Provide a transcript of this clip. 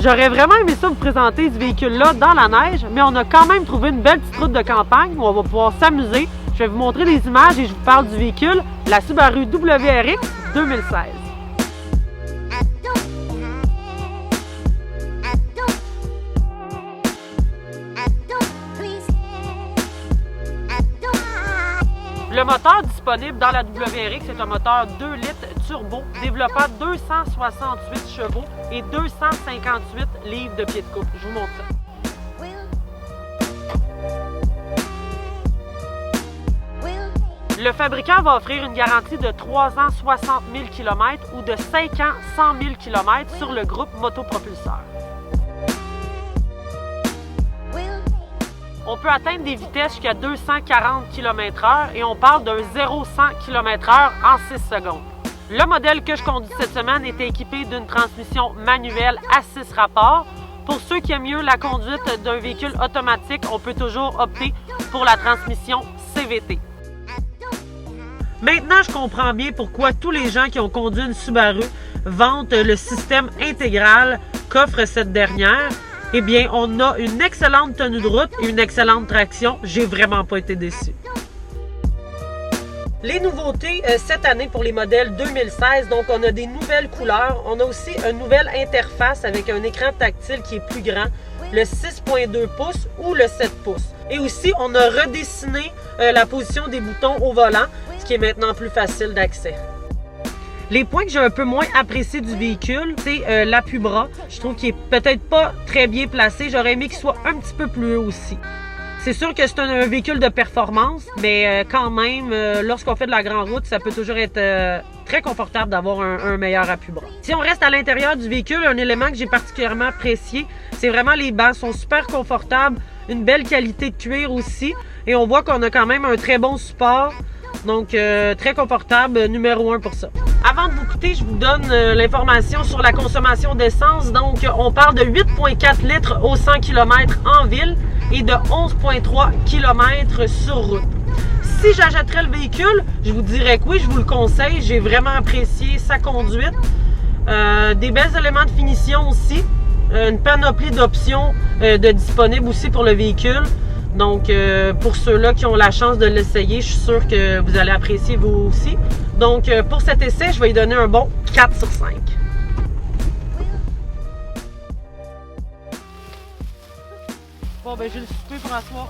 J'aurais vraiment aimé ça vous présenter ce véhicule-là dans la neige, mais on a quand même trouvé une belle petite route de campagne où on va pouvoir s'amuser. Je vais vous montrer des images et je vous parle du véhicule, la Subaru WRX 2016. Le moteur disponible dans la WRX est un moteur 2 litres turbo développant 268 chevaux et 258 livres de pied de couple. Je vous montre ça. Le fabricant va offrir une garantie de 3 ans 60 000 km ou de 5 ans 100 000 km sur le groupe motopropulseur. On peut atteindre des vitesses jusqu'à 240 km/h et on parle d'un 0-100 km/h en 6 secondes. Le modèle que je conduis cette semaine était équipé d'une transmission manuelle à 6 rapports. Pour ceux qui aiment mieux la conduite d'un véhicule automatique, on peut toujours opter pour la transmission CVT. Maintenant, je comprends bien pourquoi tous les gens qui ont conduit une Subaru vantent le système intégral qu'offre cette dernière. Eh bien, on a une excellente tenue de route et une excellente traction. J'ai vraiment pas été déçu. Les nouveautés cette année pour les modèles 2016, donc on a des nouvelles couleurs. On a aussi une nouvelle interface avec un écran tactile qui est plus grand, le 6.2 pouces ou le 7 pouces. Et aussi, on a redessiné la position des boutons au volant, ce qui est maintenant plus facile d'accès. Les points que j'ai un peu moins appréciés du véhicule, c'est l'appui-bras. Je trouve qu'il est peut-être pas très bien placé. J'aurais aimé qu'il soit un petit peu plus haut aussi. C'est sûr que c'est un véhicule de performance, mais quand même, lorsqu'on fait de la grande route, ça peut toujours être très confortable d'avoir un meilleur appui-bras. Si on reste à l'intérieur du véhicule, un élément que j'ai particulièrement apprécié, c'est vraiment les bancs sont super confortables, une belle qualité de cuir aussi, et on voit qu'on a quand même un très bon support. Donc, très confortable, numéro 1 pour ça. Avant de vous quitter, je vous donne l'information sur la consommation d'essence. Donc, on parle de 8,4 litres au 100 km en ville et de 11,3 km sur route. Si j'achèterais le véhicule, je vous dirais que oui, je vous le conseille. J'ai vraiment apprécié sa conduite. Des belles éléments de finition aussi. Une panoplie d'options de disponibles aussi pour le véhicule. Donc, pour ceux-là qui ont la chance de l'essayer, je suis sûre que vous allez apprécier vous aussi. Donc, pour cet essai, je vais lui donner un bon 4 sur 5. Bon, ben j'ai le souper pour asseoir.